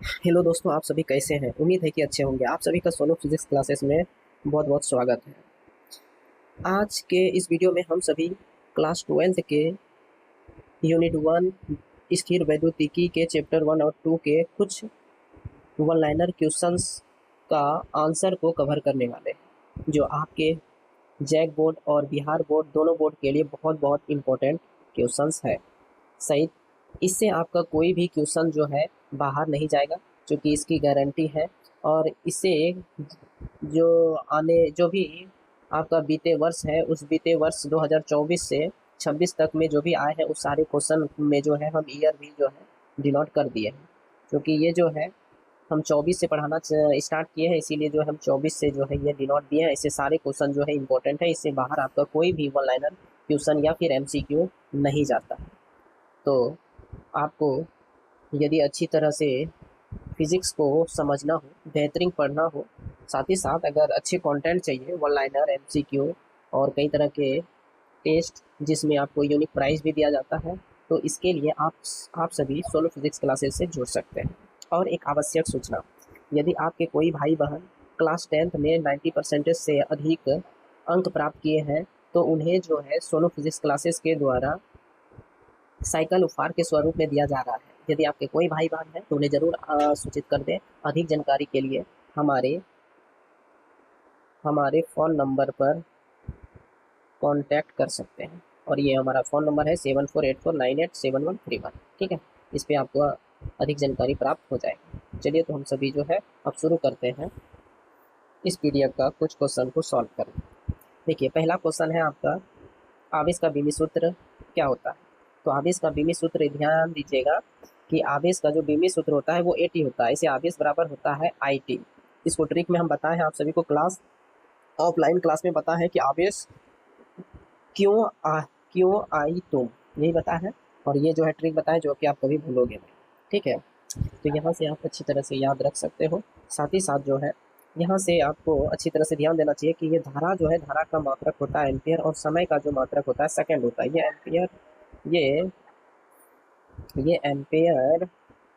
Hello दोस्तों, आप सभी कैसे हैं? उम्मीद है कि अच्छे होंगे। आप सभी का सोलो फिजिक्स क्लासेस में बहुत बहुत स्वागत है। आज के इस वीडियो में हम सभी क्लास 12th के यूनिट 1 स्थिर वैद्युतिकी के चैप्टर 1 और 2 के कुछ वन लाइनर क्वेश्चंस का आंसर को कवर करने वाले हैं, जो आपके जैक बोर्ड और बिहार बोर्ड दोनों बोर्ड के लिए बहुत बहुत इम्पोर्टेंट क्वेश्चंस है। सही, इससे आपका कोई भी क्वेश्चन जो है बाहर नहीं जाएगा, क्योंकि इसकी गारंटी है। और इससे जो भी आपका बीते वर्ष है, उस बीते वर्ष 2024 से 26 तक में जो भी आए हैं, उस सारे क्वेश्चन में जो है हम ईयर भी जो है डिनोट कर दिए हैं। क्योंकि ये जो है हम 24 से पढ़ाना स्टार्ट किए हैं, इसीलिए जो हम 24 से जो है ये डिनोट दिए हैं। इससे सारे क्वेश्चन जो है इंपॉर्टेंट है, इससे बाहर आपका कोई भी वन लाइनर क्वेश्चन या फिर एमसीक्यू नहीं जाता है। तो आपको यदि अच्छी तरह से फिज़िक्स को समझना हो, बेहतरीन पढ़ना हो, साथ ही साथ अगर अच्छे कंटेंट चाहिए, वन लाइनर, एमसीक्यू और कई तरह के टेस्ट जिसमें आपको यूनिक प्राइज़ भी दिया जाता है, तो इसके लिए आप सभी सोलो फिज़िक्स क्लासेस से जुड़ सकते हैं। और एक आवश्यक सूचना, यदि आपके कोई भाई बहन क्लास 10th में 90% से अधिक अंक प्राप्त किए हैं, तो उन्हें जो है सोलो फिज़िक्स क्लासेस के द्वारा साइकिल उपहार के स्वरूप में दिया जा रहा है। यदि आपके कोई भाई बहन है तो उन्हें ज़रूर सूचित कर दें। अधिक जानकारी के लिए हमारे हमारे फ़ोन नंबर पर कांटेक्ट कर सकते हैं, और ये हमारा फ़ोन नंबर है 7484987131। ठीक है, इस पर आपको अधिक जानकारी प्राप्त हो जाएगी। चलिए, तो हम सभी जो है अब शुरू करते हैं इस पीडीएफ का कुछ क्वेश्चन को सॉल्व करना। देखिए, पहला क्वेश्चन है आपका, आवेश का बीमी सूत्र क्या होता है? तो आवेश का बीमी सूत्र, ध्यान दीजिएगा कि आवेश का जो बीमी सूत्र होता है वो AT होता है। इसे आवेश बराबर होता है IT। इसको ट्रिक में हम बताए हैं, आप सभी को क्लास ऑफलाइन क्लास में पता है कि आवेश क्यों क्यों आई तुम, यही बता है। और ये जो है ट्रिक बताए, जो कि आप कभी भूलोगे नहीं। ठीक है, तो यहाँ से आप अच्छी तरह से याद रख सकते हो। साथ ही साथ जो है यहाँ से आपको अच्छी तरह से ध्यान देना चाहिए कि ये धारा जो है, धारा का मात्रक होता है एम्पियर, और समय का जो मात्रक होता है सेकंड होता है। ये ये एम्पेयर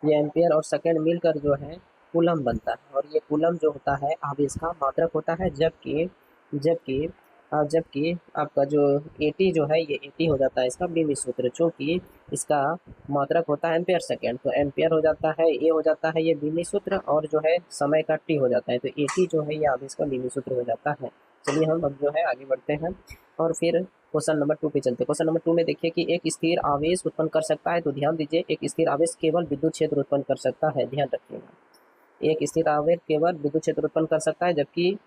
ये एम्पेयर और सेकंड मिलकर जो है कूलम बनता है, और ये कूलम जो होता है आवेश का मात्रक होता है। जबकि जबकि जबकि आपका जो AT जो है, ये AT हो जाता है इसका बीमी सूत्र, चूँकि इसका मात्रक होता है एम्पेयर सेकंड, तो एम्पेयर हो जाता है, ये हो जाता है ये बीमी सूत्र, और जो है समय का T हो जाता है, तो AT जो है ये आवेश का बीमी सूत्र हो जाता है। चलिए, हम अब जो है आगे बढ़ते हैं और फिर क्वेश्चन नंबर 2 पे चलते हैं। क्वेश्चन नंबर 2 में देखिए कि एक स्थिर आवेश उत्पन्न कर सकता है। तो ध्यान दीजिए, एक स्थिर आवेश केवल विद्युत क्षेत्र उत्पन्न कर सकता है, ध्यान रखिएगा। एक स्थिर आवेश केवल विद्युत क्षेत्र उत्पन्न कर सकता है, जबकि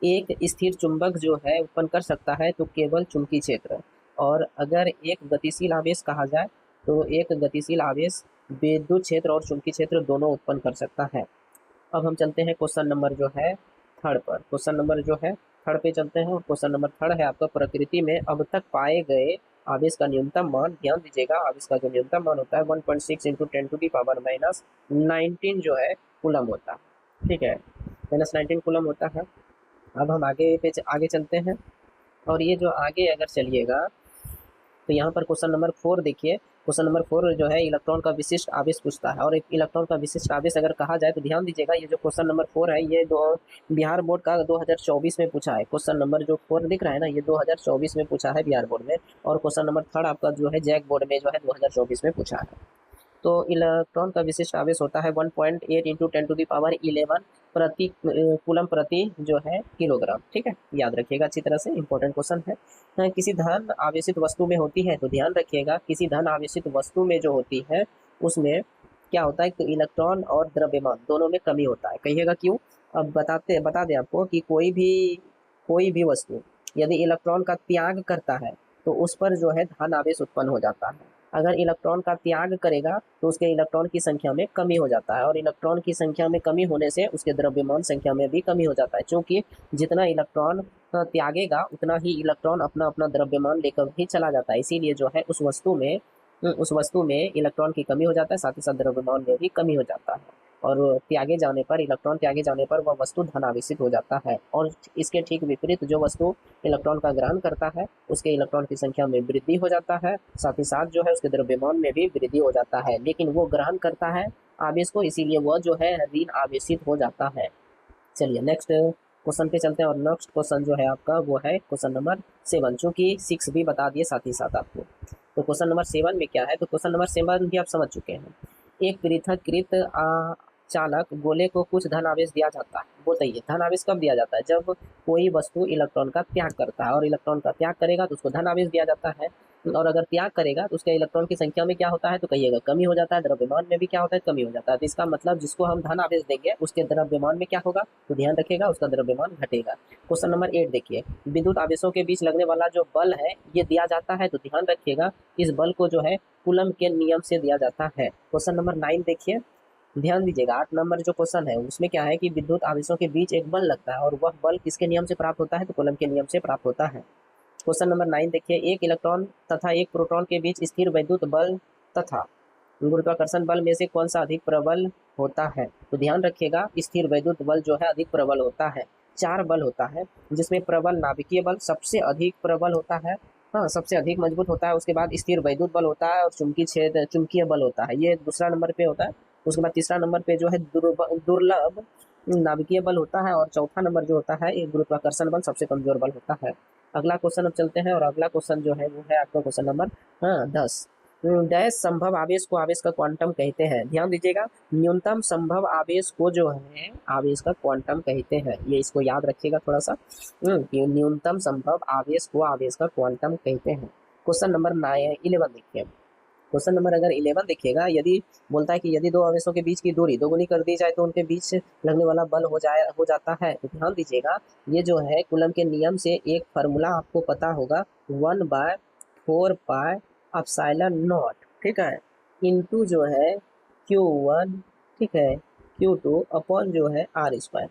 एक स्थिर चुंबक जो है उत्पन्न कर सकता है तो केवल चुंबकीय क्षेत्र। और अगर एक गतिशील आवेश कहा जाए, तो एक गतिशील आवेश विद्युत क्षेत्र और चुंबकीय क्षेत्र दोनों उत्पन्न कर सकता है। अब हम चलते हैं क्वेश्चन नंबर जो है थर्ड पर। क्वेश्चन नंबर जो है थर्ड पे चलते हैं, और क्वेश्चन नंबर थर्ड है आपका, प्रकृति में अब तक पाए गए आवेश का न्यूनतम मान। ध्यान दीजिएगा, आवेश का जो न्यूनतम मान होता है 1.6 इंटू 10⁻⁻19 जो है कूलम होता है। ठीक है, -19 कूलम होता है। अब हम आगे चलते हैं, और ये जो आगे अगर चलिएगा, तो यहाँ पर क्वेश्चन नंबर 4 देखिए। क्वेश्चन नंबर 4 जो है इलेक्ट्रॉन का विशिष्ट आवेश पूछता है, और एक इलेक्ट्रॉन का विशिष्ट आवेश अगर कहा जाए, तो ध्यान दीजिएगा, ये जो क्वेश्चन नंबर 4 है, ये बिहार बोर्ड का 2024 में पूछा है। क्वेश्चन नंबर जो 4 दिख रहा है ना, ये 2024 में पूछा है बिहार बोर्ड में, और क्वेश्चन नंबर 3 आपका जो है जैक बोर्ड में जो है 2024 में पूछा है। तो इलेक्ट्रॉन का विशिष्ट आवेश होता है 1.8 इंटू 10⁻11 प्रति कूलम प्रति जो है किलोग्राम। ठीक है, याद रखिएगा अच्छी तरह से, इंपॉर्टेंट क्वेश्चन है। किसी धन आवेशित वस्तु में होती है, तो ध्यान रखिएगा, किसी धन आवेशित वस्तु में जो होती है उसमें क्या होता है, तो इलेक्ट्रॉन और द्रव्यमान दोनों में कमी होता है। कहिएगा क्यों? अब बता दें आपको कि कोई भी वस्तु यदि इलेक्ट्रॉन का त्याग करता है, तो उस पर जो है धन आवेश उत्पन्न हो जाता है। अगर इलेक्ट्रॉन का त्याग करेगा, तो उसके इलेक्ट्रॉन की संख्या में कमी हो जाता है, और इलेक्ट्रॉन की संख्या में कमी होने से उसके द्रव्यमान संख्या में भी कमी हो जाता है, क्योंकि जितना इलेक्ट्रॉन त्यागेगा, उतना ही इलेक्ट्रॉन अपना अपना द्रव्यमान लेकर भी चला जाता है। इसीलिए जो है उस वस्तु में इलेक्ट्रॉन की कमी हो जाता है, साथ ही साथ द्रव्यमान में भी कमी हो जाता है। और त्यागे जाने पर, इलेक्ट्रॉन त्यागे जाने पर वह वस्तु धनावेशित हो जाता है। और इसके ठीक विपरीत जो वस्तु इलेक्ट्रॉन का ग्रहण करता है उसके इलेक्ट्रॉन की संख्या में वृद्धि हो जाता है, साथ ही साथ जो है उसके द्रव्यमान में भी वृद्धि हो जाता है, लेकिन वो ग्रहण करता है आवेश को, इसीलिए वह जो है ऋण आवेशित हो जाता है। चलिए नेक्स्ट क्वेश्चन पे चलते हैं, और नेक्स्ट क्वेश्चन जो है आपका वो है क्वेश्चन नंबर 7, चूंकि 6 भी बता दिए साथ ही साथ आपको। तो क्वेश्चन नंबर 7 में क्या है, तो क्वेश्चन नंबर 7 भी आप समझ चुके हैं। एक पृथक्कृत चालक गोले को कुछ धन आवेश दिया जाता है। बताइए धन आवेश कब दिया जाता है, जब कोई वस्तु इलेक्ट्रॉन का त्याग करता है, और इलेक्ट्रॉन का त्याग करेगा तो उसको धन आवेश दिया जाता है, और अगर त्याग करेगा तो उसके इलेक्ट्रॉन की संख्या में क्या होता है, तो कहिएगा कमी हो जाता है, द्रव्यमान में भी क्या होता है, कमी हो जाता है। तो इसका मतलब जिसको हम धन आवेश देंगे उसके द्रव्यमान में क्या होगा, तो ध्यान रखिएगा उसका द्रव्यमान घटेगा। क्वेश्चन नंबर 8 देखिए, विद्युत आवेशों के बीच लगने वाला जो बल है ये दिया जाता है, तो ध्यान रखिएगा इस बल को जो है कूलम के नियम से दिया जाता है। क्वेश्चन नंबर 9 देखिए, ध्यान दीजिएगा 8 नंबर जो क्वेश्चन है उसमें क्या है कि विद्युत आवेशों के बीच एक बल लगता है, और वह बल किसके नियम से प्राप्त होता है, तो कूलम के नियम से प्राप्त होता है। क्वेश्चन नंबर 9 देखिए, एक इलेक्ट्रॉन तथा एक प्रोटॉन के बीच स्थिर वैद्युत बल तथा गुरुत्वाकर्षण बल में से कौन सा अधिक प्रबल होता है, तो ध्यान रखिएगा स्थिर वैद्युत बल जो है अधिक प्रबल होता है। 4 बल होता है, जिसमें प्रबल नाभिकीय बल सबसे अधिक प्रबल होता है, हाँ सबसे अधिक मजबूत होता है। उसके बाद स्थिर वैद्युत बल होता है, और चुंबकीय बल होता है, ये दूसरा नंबर पे होता है। उसके बाद तीसरा नंबर पे जो है दुर्लभ नाभिकीय बल होता है, और चौथा नंबर जो होता है ये गुरुत्वाकर्षण बल सबसे कमजोर बल होता है। अगला क्वेश्चन अब चलते हैं, और अगला क्वेश्चन जो है वो है आपका क्वेश्चन नंबर 10। डैश संभव आवेश को आवेश का क्वांटम कहते हैं। ध्यान दीजिएगा न्यूनतम संभव आवेश को जो है आवेश का क्वांटम कहते हैं, ये इसको याद रखिएगा थोड़ा सा, कि न्यूनतम संभव आवेश को आवेश का क्वांटम कहते हैं। क्वेश्चन नंबर 11 देखिए, क्वेश्चन नंबर अगर 11 देखिएगा, यदि बोलता है कि यदि दो आवेशों के बीच की दूरी दोगुनी कर दी जाए तो उनके बीच लगने वाला बल हो जाता है। तो ध्यान दीजिएगा ये जो है कूलम के नियम से एक फार्मूला आपको पता होगा, 1/4 पाई एप्सिलॉन नॉट, ठीक है, इनटू जो है Q1, ठीक है, Q2 अपॉन जो है R²।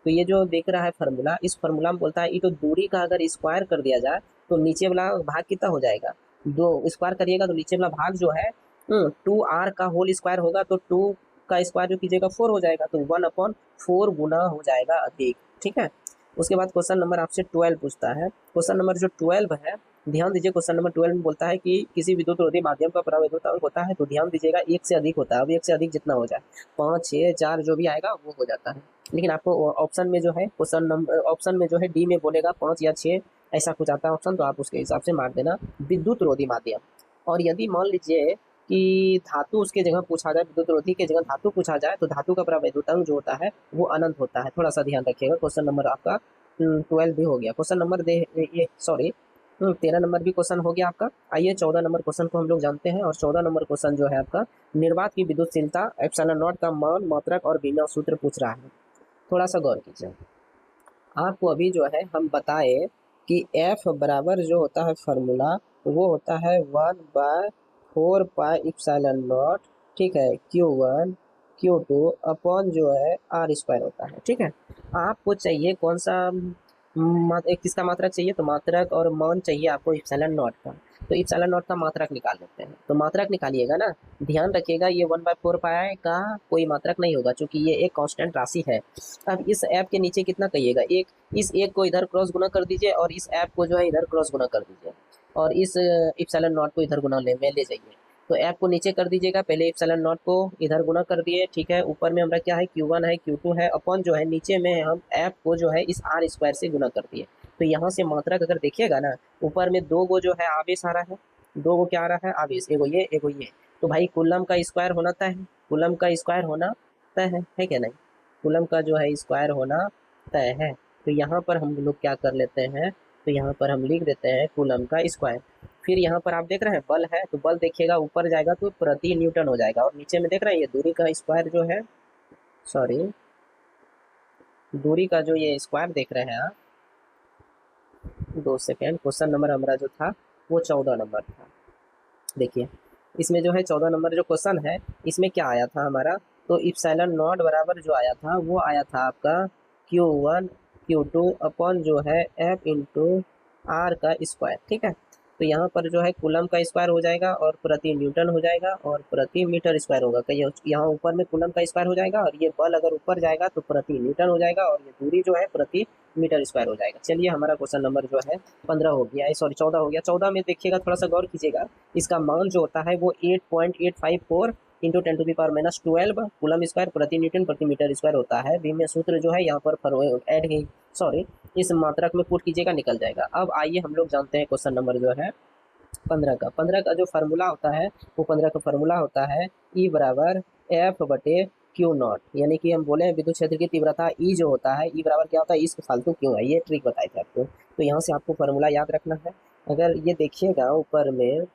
तो ये जो देख रहा है फार्मूला, इस फार्मूला में बोलता है ये तो दूरी का अगर स्क्वायर कर दिया जाए तो नीचे वाला भाग कितना हो जाएगा, 2 स्क्वायर करिएगा तो नीचे वाला भाग जो है 2R का होल स्क्वायर होगा, तो 2 का स्क्वायर जो कीजिएगा 4 हो जाएगा, तो 1/4 गुना हो जाएगा अधिक, ठीक है। उसके बाद क्वेश्चन नंबर आपसे 12 पूछता है। क्वेश्चन नंबर जो 12 है, ध्यान दीजिए क्वेश्चन नंबर 12 में बोलता है कि किसी विद्युत रोधी माध्यम का परावैद्युतांक होता है, तो ध्यान दीजिएगा 1 से अधिक होता है। अब 1 से अधिक जितना हो जाए 5, 6, 4 जो भी आएगा वो हो जाता है, लेकिन आपको ऑप्शन में जो है क्वेश्चन नंबर ऑप्शन में जो है डी में बोलेगा 5 या 6 ऐसा कुछ आता है ऑप्शन, तो आप उसके हिसाब से मार देना विद्युत रोधी माध्यम। और यदि मान लीजिए कि धातु उसके जगह पूछा जाए, विद्युत रोधी के जगह धातु पूछा जाए, तो धातु का परावैद्युतांक जो होता है वो अनंत होता है, थोड़ा सा ध्यान रखिएगा। क्वेश्चन नंबर आपका 12 भी हो गया। क्वेश्चन नंबर 13 नंबर भी क्वेश्चन हो गया आपका। आइए 14 नंबर क्वेश्चन को हम लोग जानते हैं, और 14 नंबर क्वेश्चन जो है आपका निर्वात की विद्युतशीलता एप्सिलॉन नॉट का मान, मात्रक और विभव सूत्र पूछ रहा है। थोड़ा सा गौर कीजिए, आपको अभी जो है हम बताए कि F बराबर जो होता है फार्मूला वो होता है 1/4 पाई एप्सिलॉन नॉट, ठीक है, Q1 Q2 अपॉन जो है R² होता है, ठीक है। आपको चाहिए कौन सा किसका मात्रक चाहिए, तो मात्रक और मान चाहिए आपको एप्सिलॉन नॉट का। तो एप्सिलॉन नॉट का मात्रक निकाल लेते हैं, तो मात्रक निकालिएगा ना, ध्यान रखिएगा ये 1/4 पाई का कोई मात्रक नहीं होगा, क्योंकि ये एक कांस्टेंट राशि है। अब इस ऐप के नीचे कितना कहिएगा, एक, इस एक को इधर क्रॉस गुना कर दीजिए, और इस ऐप को जो है इधर क्रॉस गुना कर दीजिए, और इस एप्सिलॉन नॉट को इधर गुना में ले जाइए। तो ऐप को नीचे कर दीजिएगा, पहले एप्सिलॉन नॉट को इधर गुना कर दिए, ठीक है। ऊपर में हमारा क्या है Q1 है, Q2 है, अपॉन जो है नीचे में हम ऐप को जो है इस R² से गुना कर दिए। तो यहाँ से मात्रक अगर देखिएगा ना, ऊपर में 2 गो जो है आवेश आ रहा है, 2 गो क्या आ रहा है आवेश, एगो ये एगो ये, तो भाई कूलम का स्क्वायर होना तय है, कूलम का स्क्वायर होना तय है क्या नहीं, कूलम का जो है स्क्वायर होना तय है। तो यहाँ पर हम लोग क्या कर लेते हैं, तो यहाँ पर हम लिख देते हैं कूलम का स्क्वायर। फिर यहाँ पर आप देख रहे हैं बल है, तो बल देखिएगा ऊपर जाएगा तो प्रति न्यूटन हो जाएगा, और नीचे में देख रहे हैं ये दूरी का स्क्वायर जो है, सॉरी दूरी का जो ये स्क्वायर देख रहे हैं आप, 2 सेकेंड, क्वेश्चन नंबर हमारा जो था वो 14 नंबर था। देखिए इसमें जो है 14 नंबर जो क्वेश्चन है इसमें क्या आया था हमारा, तो एप्सिलॉन नॉट बराबर जो आया था वो आया था आपका Q1 Q2 अपॉन जो है F इंटू R का स्क्वायर, ठीक है। तो यहाँ पर जो है कूलम का स्क्वायर हो जाएगा और प्रति न्यूटन हो जाएगा और प्रति मीटर स्क्वायर होगा। कहीं यहाँ ऊपर में कूलम का स्क्वायर हो जाएगा और ये बल अगर ऊपर जाएगा तो प्रति न्यूटन हो जाएगा और ये दूरी जो है प्रति मीटर स्क्वायर हो जाएगा। चलिए हमारा क्वेश्चन नंबर जो है 15 हो गया, सॉरी 14 हो गया। 14 में देखिएगा, थोड़ा सा गौर कीजिएगा, इसका मान जो होता है वो 8.854 इंटू 10⁻12 कूलम स्क्वायर प्रति न्यूटन प्रति मीटर स्क्वायर होता है। भी में सूत्र जो है यहाँ पर ऐड सॉरी इस मात्रक में पुट कीजिएगा, निकल जाएगा। अब आइए हम लोग जानते हैं क्वेश्चन नंबर जो है 15 का जो फार्मूला होता है वो 15 का फार्मूला होता है E बराबर F/Q0, यानी कि हम बोले हैं विद्युत क्षेत्र की तीव्रता E जो होता है, E बराबर क्या होता है, इसको फालतू क्यों है, ये ट्रिक बताए थे आपको। तो यहाँ से आपको फार्मूला याद रखना है। अगर ये देखिएगा ऊपर में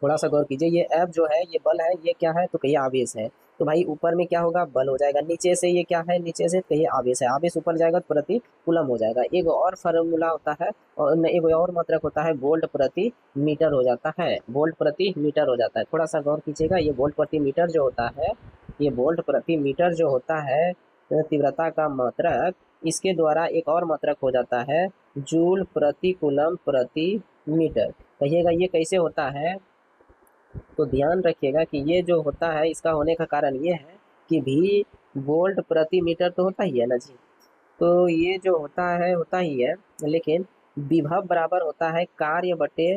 थोड़ा सा गौर कीजिए, ये F जो है ये बल है, ये क्या है तो कहिए आवेश है। तो भाई ऊपर में क्या होगा, बल हो जाएगा, नीचे से ये क्या है, नीचे से कहिए आवेश है, आवेश ऊपर जाएगा तो प्रति कूलम हो जाएगा। एक और फार्मूला होता है और एक और मात्रक होता है वोल्ट प्रति मीटर हो जाता है, वोल्ट प्रति मीटर हो जाता है। थोड़ा सा गौर कीजिएगा, ये वोल्ट प्रति मीटर जो होता है, ये वोल्ट प्रति मीटर जो होता है तीव्रता का मात्रक, इसके द्वारा एक और मात्रक हो जाता है जूल प्रति कूलम प्रति मीटर। कहिएगा ये कैसे होता है, तो ध्यान रखिएगा कि ये जो होता है इसका होने का कारण ये है कि भी वोल्ट प्रति मीटर तो होता ही है ना जी, तो ये जो होता ही है, लेकिन विभव बराबर होता है कार्य बटे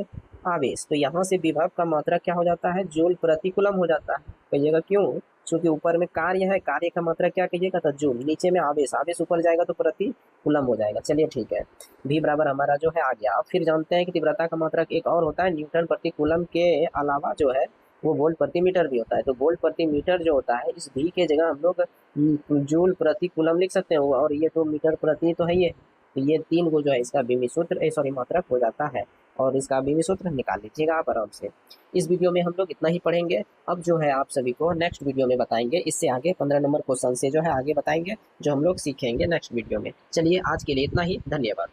आवेश। तो यहाँ से विभव का मात्रा क्या हो जाता है, जूल प्रति कूलम हो जाता है। कहिएगा क्यों, क्योंकि ऊपर में कार्य है, कार्य का मात्रा क्या कहिएगा तो जूल, नीचे में आवेश, आवेश ऊपर जाएगा तो प्रति कूलम हो जाएगा। चलिए ठीक है, भी बराबर हमारा जो है आ गया। अब फिर जानते हैं कि तीव्रता का मात्रक एक और होता है न्यूटन प्रति कूलम के अलावा जो है वो वोल्ट प्रति मीटर भी होता है। तो वोल्ट प्रति मीटर जो होता है, इस भी के जगह हम लोग जूल प्रति कूलम लिख सकते हैं, और ये तो मीटर प्रति तो है ही है। तो ये 3 को जो है इसका बीमी सूत्र सॉरी मात्रक हो जाता है, और इसका बीमी सूत्र निकाल लीजिएगा आप आराम से। इस वीडियो में हम लोग इतना ही पढ़ेंगे। अब जो है आप सभी को नेक्स्ट वीडियो में बताएंगे, इससे आगे 15 नंबर क्वेश्चन से जो है आगे बताएंगे, जो हम लोग सीखेंगे नेक्स्ट वीडियो में। चलिए आज के लिए इतना ही, धन्यवाद।